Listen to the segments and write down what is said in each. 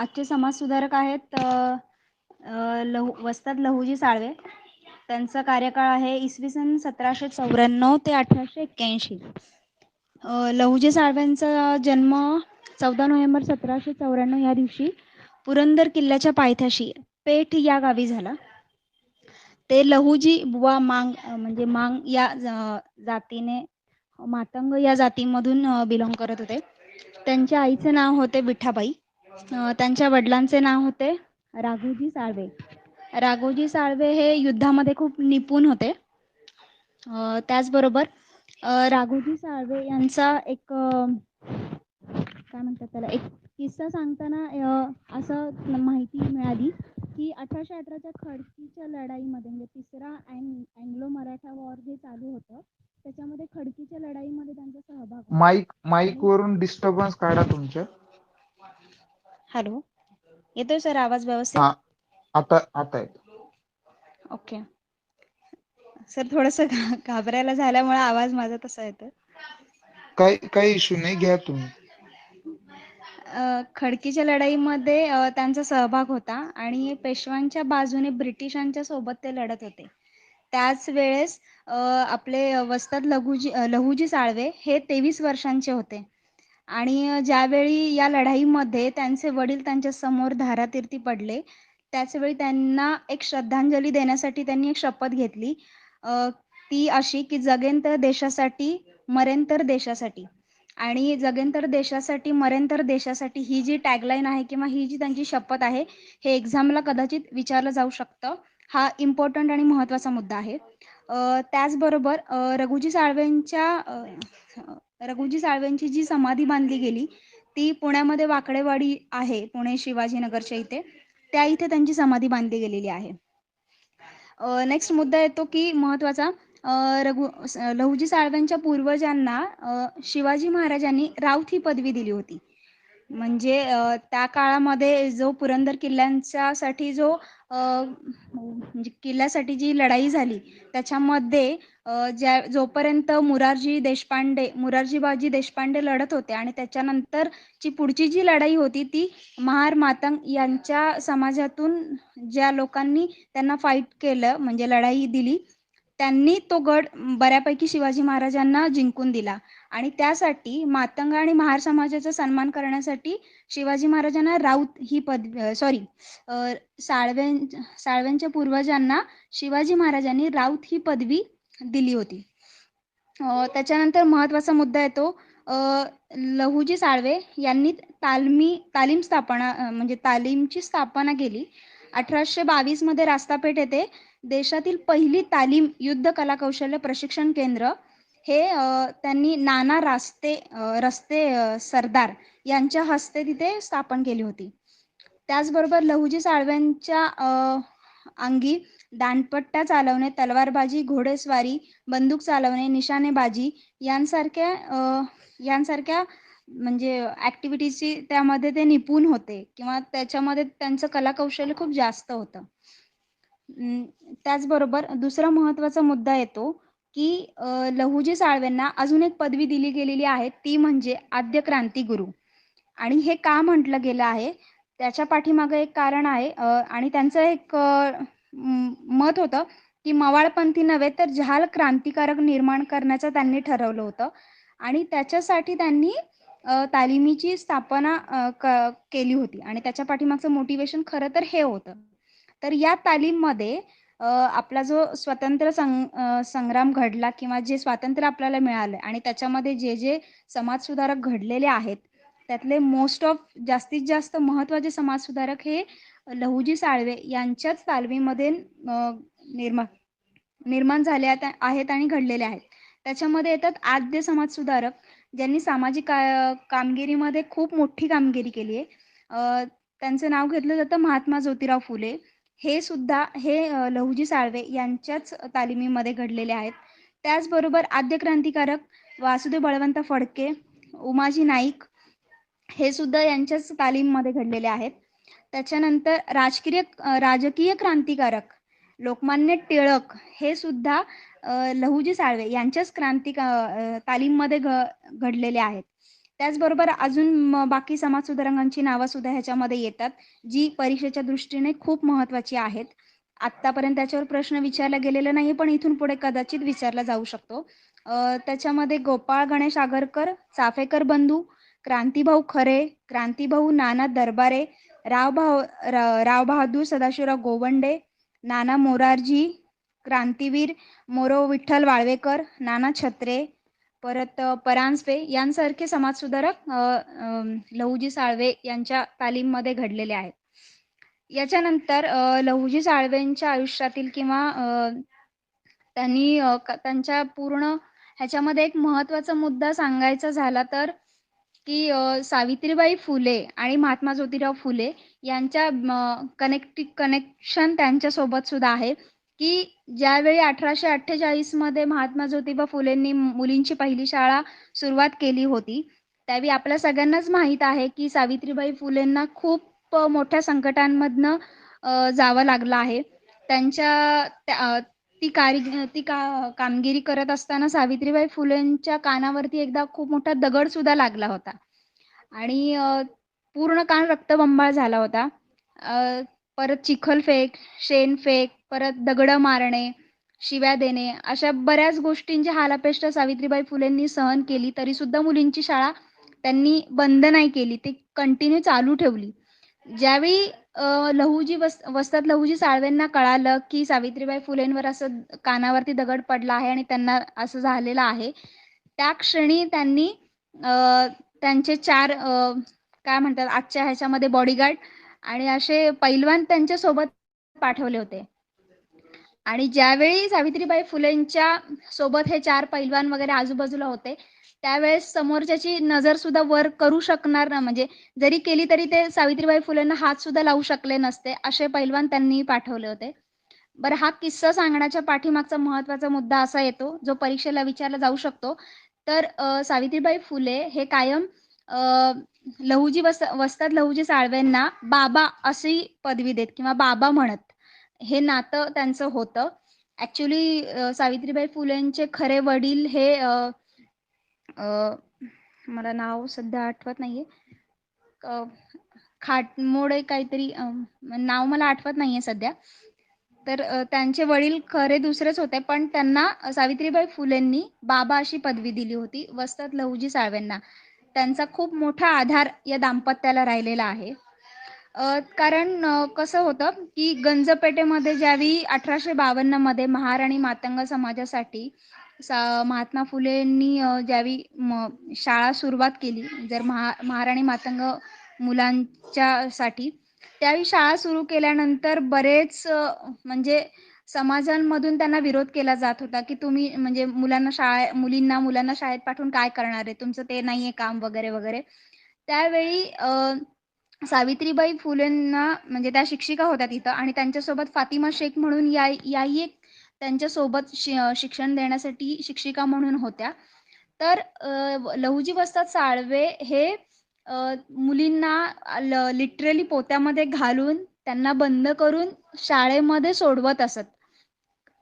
आजचे समाजसुधारक आहेत वस्ताद लहुजी साळवे. त्यांचा कार्यकाळ आहे इसवी सन 1794 ते 1881. लहुजी साळव्यांचा जन्म 14 नोव्हेंबर 1794 या दिवशी पुरंदर किल्ल्याच्या पायथ्याशी पेठ या गावी झाला. ते लहुजी बुवा मांग म्हणजे मांग या जातीने मातंग या जातीमधून बिलॉंग करत होते. त्यांच्या आईचे नाव होते विठाबाई. त्यांच्या वडिलांचे नाव होते राघोजी साळवे. राघोजी साळवे हे युद्धामध्ये खूप निपुण होते. त्याचबरोबर राघोजी साळवे यांचा एक काय म्हणतात त्याला एक किस्सा सांगताना असं माहिती मिळाली की 1818च्या खडकीच्या लढाईमध्ये म्हणजे तिसरा अँग्लो मराठा वॉर जे चालू होतं त्याच्यामध्ये खडकीच्या लढाईमध्ये त्यांचा सहभाग होता. माईक वरून डिस्टर्बन्स काढा तुमच्या. हॅलो, येतोय सर आवाज व्यवस्थित? हा, आता येतो. ओके सर, थोडंसं घाबरायला झाल्यामुळे आवाज माझा तसा येतो. काही इश्यू नाही, घ्या तुम्ही. खडकीच्या लढाईमध्ये त्यांचा सहभाग होता आणि पेशव्यांच्या बाजूने ब्रिटिशांच्या सोबत ते लढत होते. त्याच वेळेस आपले वस्ताद लहुजी साळवे हे 23 वर्षांचे होते आणि ज्यावेळी या लढाईमध्ये त्यांचे वडील त्यांच्या समोर धारातीर्थी पडले त्याचवेळी त्यांना एक श्रद्धांजली देण्यासाठी त्यांनी एक शपथ घेतली, ती अशी की जगेन तर देशासाठी, मरेन तर देशासाठी. आणि जगेन तर देशासाठी, मरेन तर देशासाठी ही जी टॅगलाईन आहे किंवा ही जी त्यांची शपथ आहे, हे एक्झामला कदाचित विचारलं जाऊ शकतं. हा इम्पॉर्टंट आणि महत्त्वाचा मुद्दा आहे. त्याचबरोबर रघुजी साळवेंची जी समाधी बांधली गेली ती पुण्यामध्ये वाकडेवाडी आहे, पुणे शिवाजीनगरच्या इथे. त्या इथे त्यांची समाधी बांधली गेलेली आहे. नेक्स्ट मुद्दा येतो की महत्त्वाचा, लहुजी साळव्यांच्या पूर्वजांना शिवाजी महाराजांनी राऊत ही पदवी दिली होती. म्हणजे त्या काळामध्ये जो पुरंदर किल्ल्यांच्यासाठी म्हणजे किल्ल्यासाठी जी लढाई झाली त्याच्यामध्ये जोपर्यंत मुरारजीबाजी देशपांडे लढत होते आणि त्याच्यानंतरची पुढची जी लढाई होती ती महार मातंग यांच्या समाजातून ज्या लोकांनी त्यांना फाईट केलं म्हणजे लढाई दिली त्यांनी तो गड बऱ्यापैकी शिवाजी महाराजांना जिंकून दिला आणि त्यासाठी मातंग आणि महार समाजाचा सन्मान करण्यासाठी शिवाजी महाराजांना राऊत ही पदवी साळव्यांच्या पूर्वजांना शिवाजी महाराजांनी राऊत ही पदवी दिली होती. त्याच्यानंतर महत्त्वाचा मुद्दा येतो, लहुजी साळवे यांनी तालीमची स्थापना केली. 1822 मध्ये रास्तापेठ येथे देशातील पहिली तालीम युद्ध कला कौशल्य प्रशिक्षण केंद्र हे त्यांनी नाना रस्ते सरदार यांच्या हस्ते तिथे स्थापन केली होती. त्याचबरोबर लहुजी साळव्यांच्या अंगी दांडपट्टा चालवणे, तलवारबाजी, घोडेस्वारी, बंदूक चालवणे, निशाणेबाजी यांसारख्या म्हणजे ॲक्टिव्हिटीजची त्यामध्ये ते निपुण होते किंवा त्याच्यामध्ये त्यांचं कलाकौशल्य खूप जास्त होतं. त्याचबरोबर दुसरा महत्त्वाचा मुद्दा येतो की लहुजी साळवेंना अजून एक पदवी दिली गेलेली आहे, ती म्हणजे आद्य क्रांतिगुरू. आणि हे का म्हटलं गेलं आहे त्याच्या पाठीमागं एक कारण आहे आणि त्यांचं एक मत होतं की मवाळपंथी नव्हे तर जहाल क्रांतिकारक निर्माण करण्याचं त्यांनी ठरवलं होतं आणि त्याच्यासाठी त्यांनी तालिमीची स्थापना केली होती आणि त्याच्या पाठीमागचं मोटिवेशन खरं तर हे होतं. तर या तालीममध्ये आपला जो स्वतंत्र संग्राम घडला किंवा जे स्वातंत्र्य आपल्याला मिळालं आणि त्याच्यामध्ये जे समाजसुधारक घडलेले आहेत त्यातले जास्तीत जास्त महत्त्वाचे समाजसुधारक हे लहुजी साळवे यांच्याच तालमीमध्ये निर्माण झाले आहेत आणि घडलेले आहेत. त्याच्यामध्ये येतात आद्य समाजसुधारक ज्यांनी सामाजिक कामगिरीमध्ये खूप मोठी कामगिरी केली आहे. त्यांचं नाव घेतलं जातं महात्मा ज्योतिराव फुले. हे लहुजी साळवे यांच्याच तालिमीमध्ये घडलेले आहेत. त्याचबरोबर आद्य क्रांतिकारक वासुदेव बळवंत फडके, उमाजी नाईक हे सुद्धा यांच्याच तालीममध्ये घडलेले आहेत. त्याच्यानंतर राजकीय क्रांतिकारक लोकमान्य टिळक हे सुद्धा लहुजी साळवे यांच्याच तालीममध्ये घडलेले आहेत. त्याचबरोबर अजून बाकी समाजसुधारकांची नावं सुद्धा ह्याच्यामध्ये येतात, जी परीक्षेच्या दृष्टीने खूप महत्त्वाची आहेत. आत्तापर्यंत त्याच्यावर प्रश्न विचारला गेलेला नाही, पण इथून पुढे कदाचित विचारला जाऊ शकतो. त्याच्यामध्ये गोपाळ गणेश आगरकर, चाफेकर बंधू, क्रांतीभाऊ खरे, क्रांतीभाऊ नाना दरबारे, राव बहादूर सदाशिवराव गोवंडे, नाना मोरारजी, क्रांतीवीर मोरो विठ्ठल वाळवेकर, नाना छत्रे, परत परांजपे यांसारखे समाजसुधारक लहुजी साळवे यांच्या तालीममध्ये घडलेले आहेत. याच्यानंतर लहुजी साळवेंच्या आयुष्यातील किंवा त्यांच्या पूर्ण ह्याच्यामध्ये एक महत्त्वाचा मुद्दा सांगायचा झाला तर, की सावित्रीबाई फुले आणि महात्मा ज्योतिराव फुले यांच्या कनेक्शन त्यांच्यासोबत सुद्धा आहे, की ज्यावेळी 1848 मध्ये महात्मा ज्योतिबा फुलेंनी मुलींची पहिली शाळा सुरुवात केली होती, त्यावेळी आपल्या सगळ्यांनाच माहीत आहे, की सावित्रीबाई फुलेंना खूप मोठ्या संकटांमधनं जावं लागलं आहे. त्यांच्या ती कामगिरी करत असताना सावित्रीबाई फुलेंच्या कानावरती एकदा खूप मोठा दगडसुद्धा लागला होता आणि पूर्ण कान रक्तबंबाळ झाला होता. परत चिखलफेक, शेणफेक, परत दगडं मारणे, शिव्या देणे, अशा बऱ्याच गोष्टींची हालापेष्ट सावित्रीबाई फुलेंनी सहन केली. तरीसुद्धा मुलींची शाळा त्यांनी बंद नाही केली. ती कंटिन्यू चालू ठेवली. ज्यावेळी वस्ताद लहुजी साळवेंना कळालं, की सावित्रीबाई फुलेंवर असं कानावरती दगड पडला आहे आणि त्यांना असं झालेलं आहे. त्या क्षणी त्यांनी त्यांचे 4 काय म्हणतात आजच्या ह्याच्यामध्ये बॉडीगार्ड आणि असे पैलवान त्यांच्यासोबत पाठवले होते. आणि ज्यावेळी सावित्रीबाई फुलेंच्या सोबत हे 4 पैलवान वगैरे आजूबाजूला होते, त्यावेळेस समोरच्याची नजर सुद्धा वर करू शकणार ना, म्हणजे जरी केली तरी ते सावित्रीबाई फुलेंना हात सुद्धा लावू शकले नसते, असे पैलवान त्यांनी पाठवले होते. बरं, हा किस्सा सांगण्याच्या पाठीमागचा महत्त्वाचा मुद्दा असा येतो, जो परीक्षेला विचारला जाऊ शकतो. तर सावित्रीबाई फुले हे कायम वस्ताद लहुजी साळवेंना बाबा अशी पदवी देत किंवा बाबा म्हणत. हे नातं त्यांचं होतं. ॲक्चुअली सावित्रीबाई फुलेंचे खरे वडील हे मला नाव सध्या आठवत नाहीये. खाटमोडे काहीतरी नाव मला आठवत नाहीये सध्या. तर त्यांचे वडील खरे दुसरेच होते, पण त्यांना सावित्रीबाई फुलेंनी बाबा अशी पदवी दिली होती वस्ताद लहुजी साळवेंना. त्यांचा खूप मोठा आधार या दाम्पत्याला राहिलेला आहे. कारण कसं होतं, की गंजपेठेमध्ये ज्यावेळी 1852 मध्ये महार आणि मातंग समाजासाठी महात्मा फुलेंनी ज्यावेळी शाळा सुरुवात केली, जर महार आणि मातंग मुलांच्यासाठी, त्यावेळी शाळा सुरू केल्यानंतर बरेच म्हणजे समाजांमधून त्यांना विरोध केला जात होता, की तुम्ही म्हणजे मुलांना शाळेत पाठवून काय करणार आहे? तुमचं ते नाहीये काम वगैरे, वगैरे. त्यावेळी सावित्रीबाई फुलेंना म्हणजे त्या शिक्षिका होत्या तिथं आणि त्यांच्यासोबत फातिमा शेख म्हणून याही एक त्यांच्यासोबत शिक्षण देण्यासाठी शिक्षिका म्हणून होत्या. तर लहुजी वस्ताद साळवे हे मुलींना लिटरली पोत्यामध्ये घालून त्यांना बंद करून शाळेमध्ये सोडवत असत.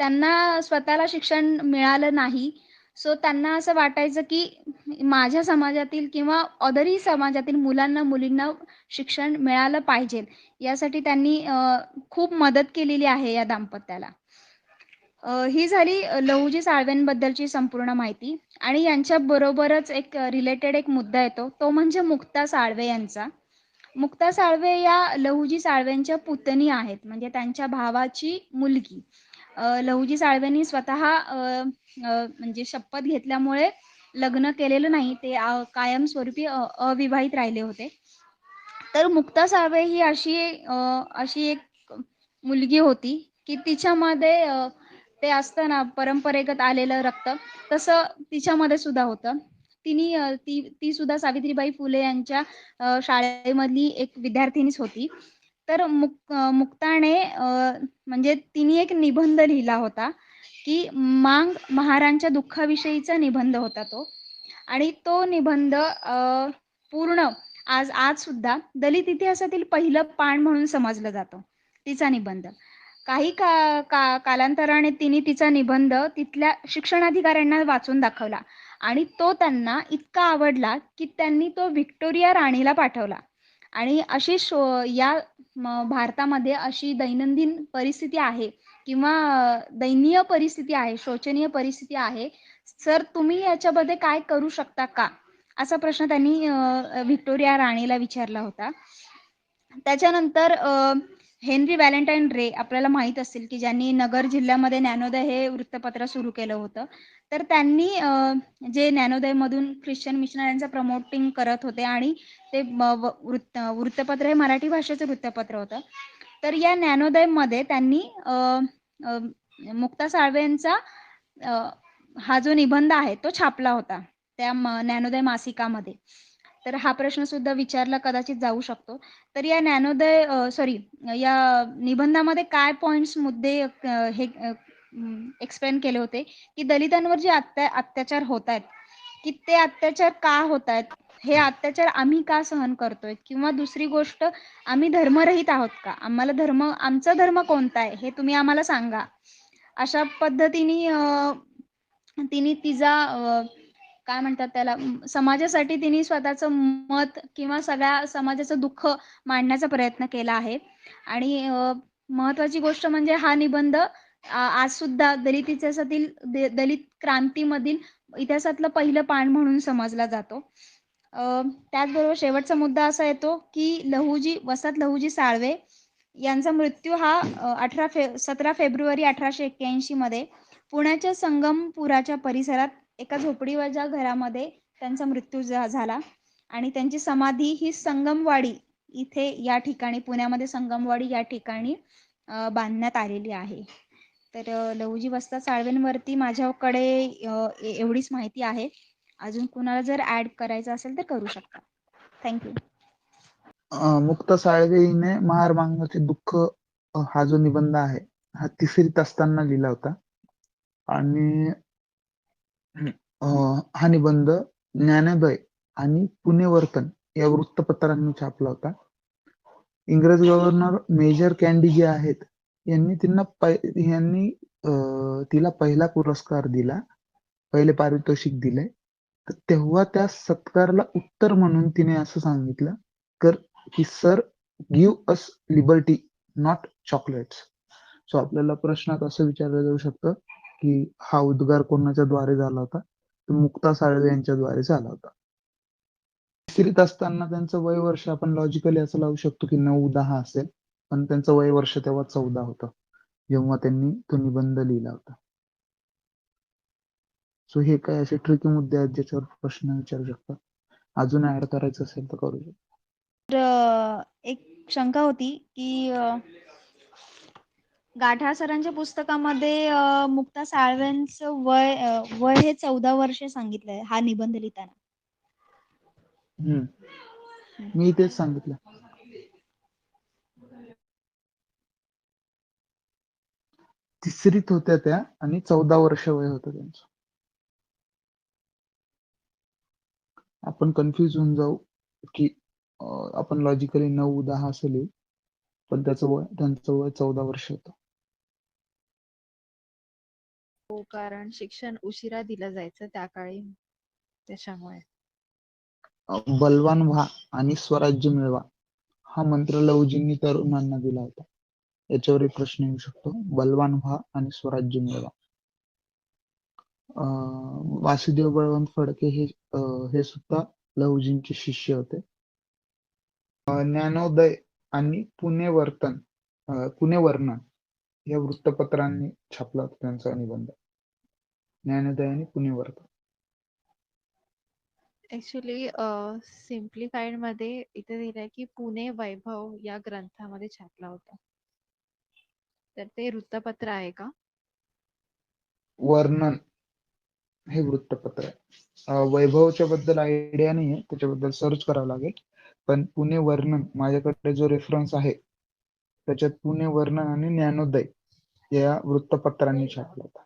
त्यांना स्वतःला शिक्षण मिळालं नाही. सो त्यांना असं वाटायचं, की माझ्या समाजातील किंवा अदरही समाजातील मुलींना शिक्षण मिळालं पाहिजे. यासाठी त्यांनी खूप मदत केलेली आहे या दाम्पत्याला. ही झाली लहुजी साळवेंबद्दलची संपूर्ण माहिती आणि यांच्याबरोबरच एक रिलेटेड एक मुद्दा येतो, तो म्हणजे मुक्ता साळवे यांचा. मुक्ता साळवे या लहुजी साळवेंच्या पुतणी आहेत, म्हणजे त्यांच्या भावाची मुलगी. लहुजी साळवेंनी स्वतः म्हणजे शपथ घेतल्यामुळे लग्न केलेलं नाही. ते कायमस्वरूपी अविवाहित राहिले होते. तर मुक्ता साळवे ही अशी एक मुलगी होती, की तिच्यामध्ये ते असतं ना परंपरेगत आलेलं रक्त, तसं तिच्यामध्ये सुद्धा होतं. ती सुद्धा सावित्रीबाई फुले यांच्या शाळेमधली एक विद्यार्थिनीच होती. तर मुक्ताने म्हणजे तिने एक निबंध लिहिला होता, की मांग महारांच्या दुःखाविषयीचा निबंध होता तो. आणि तो निबंध पूर्ण आज सुद्धा दलित इतिहासातील पहिलं पान म्हणून समजलं जातं, तिचा निबंध. काही कालांतराने तिने तिचा निबंध तिथल्या शिक्षणाधिकाऱ्यांना वाचून दाखवला आणि तो त्यांना इतका आवडला की त्यांनी तो व्हिक्टोरिया राणीला पाठवला. आणि अशी या भारतामध्ये अशी दैनंदिन परिस्थिती आहे किंवा दयनीय परिस्थिती आहे, शोचनीय परिस्थिती आहे. सर, तुम्ही याच्यामध्ये काय करू शकता का? असा प्रश्न त्यांनी व्हिक्टोरिया राणीला विचारला होता. त्याच्यानंतर हेनरी व्हॅलेंटाईन रे आपल्याला माहीत असेल, की ज्यांनी नगर जिल्ह्यामध्ये ज्ञानोदय हे वृत्तपत्र सुरू केलं होतं. तर त्यांनी जे ज्ञानोदयमधून ख्रिश्चन मिशनऱ्यांचं प्रमोटिंग करत होते आणि ते वृत्तपत्र हे मराठी भाषेचं वृत्तपत्र होतं. तर या ज्ञानोदयमध्ये त्यांनी मुक्ता साळवेंचा हा जो निबंध आहे तो छापला होता त्या ज्ञानोदय मासिकामध्ये. तर हा प्रश्न सुद्धा विचारला कदाचित जाऊ शकतो. तर या ज्ञानोदय या निबंधामध्ये काय पॉइंट्स मुद्दे हे एक्सप्लेन केले होते की दलितांवर जे अत्याचार होत आहेत, की ते अत्याचार का होत आहेत, हे अत्याचार आम्ही का सहन करतोय, किंवा दुसरी गोष्ट, आम्ही धर्मरहित आहोत का, आम्हाला आमचा धर्म कोणता आहे हे तुम्ही आम्हाला सांगा. अशा पद्धतीने तिने तिचा काय म्हणतात त्याला, समाजासाठी तिने स्वतःचं मत किंवा सगळ्या समाजाचं दुःख मांडण्याचा प्रयत्न केला आहे. आणि महत्त्वाची गोष्ट म्हणजे हा निबंध आज सुद्धा दलित इतिहासातील दलित क्रांतीमधील इतिहासातलं पहिलं पान म्हणून समजला जातो. त्याचबरोबर शेवटचा मुद्दा असा येतो की वसंत लहुजी साळवे यांचा मृत्यू हा 17 फेब्रुवारी 1881 मध्ये पुण्याच्या संगमपुराच्या परिसरात एका झोपडीवरच्या घरामध्ये त्यांचा मृत्यू झाला. आणि त्यांची समाधी ही संगमवाडी इथे या ठिकाणी, पुण्यामध्ये संगमवाडी या ठिकाणी बांधण्यात आलेली आहे. तर लहुजी वसंत साळवेंवरती माझ्याकडे एवढीच माहिती आहे. अजून कुणाला जर ऍड करायचं असेल तर करू शकता. थँक्यू. मुक्ता साळवे हिने महार मांगण्याचे दुःख हा जो निबंध आहे हा तिसरीत असताना लिहिला होता. आणि हा निबंध ज्ञानोदय आणि पुणे वर्तन या वृत्तपत्रांनी छापला होता. इंग्रज गव्हर्नर मेजर कॅन्डी जे आहेत यांनी तिला पहिला पुरस्कार दिला, पहिले पारितोषिक दिले. तर तेव्हा त्या सत्कारला उत्तर म्हणून तिने असं सांगितलं की sir, give us liberty, not chocolates. So आपल्याला प्रश्नात असं विचारलं जाऊ शकतं की हा उद्गार कोणाच्या द्वारे झाला होता? तर मुक्ता साळवे यांच्या द्वारे झाला होता. तिसरीत असताना त्यांचं वय वर्ष आपण लॉजिकली असं लावू शकतो की 9-10 असेल, पण त्यांचं वय वर्ष तेव्हा 14 होतं जेव्हा त्यांनी तो निबंध लिहिला होता. सो हे काय असे ट्रिकी मुद्दे आहेत ज्याच्यावर प्रश्न विचारू शकतात. अजून ऍड करायचं असेल तर करू शकतो. तर एक शंका होती की गाढा सरांच्या पुस्तकामध्ये मुक्ता साळवेंचं वय हे 14 वर्षे सांगितलंय हा निबंध लिहिताना. मी तेच सांगितलं. तिसरीत होत्या त्या आणि 14 वर्ष वय होतं त्यांचं. आपण कन्फ्युज होऊन जाऊ की आपण लॉजिकली 9-10 असं लिहू, पण त्यांचं वय 14 वर्ष होतं. हो, कारण शिक्षण उशिरा दिलं जायचं त्या काळी, त्याच्यामुळे. बलवान व्हा आणि स्वराज्य मिळवा हा मंत्र लहुजींनी तरुणांना दिला होता. याच्यावर एक प्रश्न येऊ शकतो. बलवान व्हा आणि स्वराज्य मिळवा. वासुदेव बळवंत फडके हे सुद्धा लहुजींचे शिष्य होते. ज्ञानोदय आणि पुणे वर्णन या वृत्तपत्रांनी छापला होता त्यांचा निबंध. ज्ञानोदय आणि पुणे वर्तन. ऍक्च्युली सिम्प्लिफाईड मध्ये इथे दिलंय की पुणे वैभव या ग्रंथामध्ये छापला होता. तर ते वृत्तपत्र आहे का? वर्णन हे वृत्तपत्र आहे. वैभवच्या बद्दल आयडिया नाहीये, त्याच्याबद्दल सर्च करावं लागेल. पण पुणे वर्णन माझ्याकडे जो रेफरन्स आहे त्याच्यात पुणे वर्णन आणि ज्ञानोदय या वृत्तपत्रांनी छापला होता.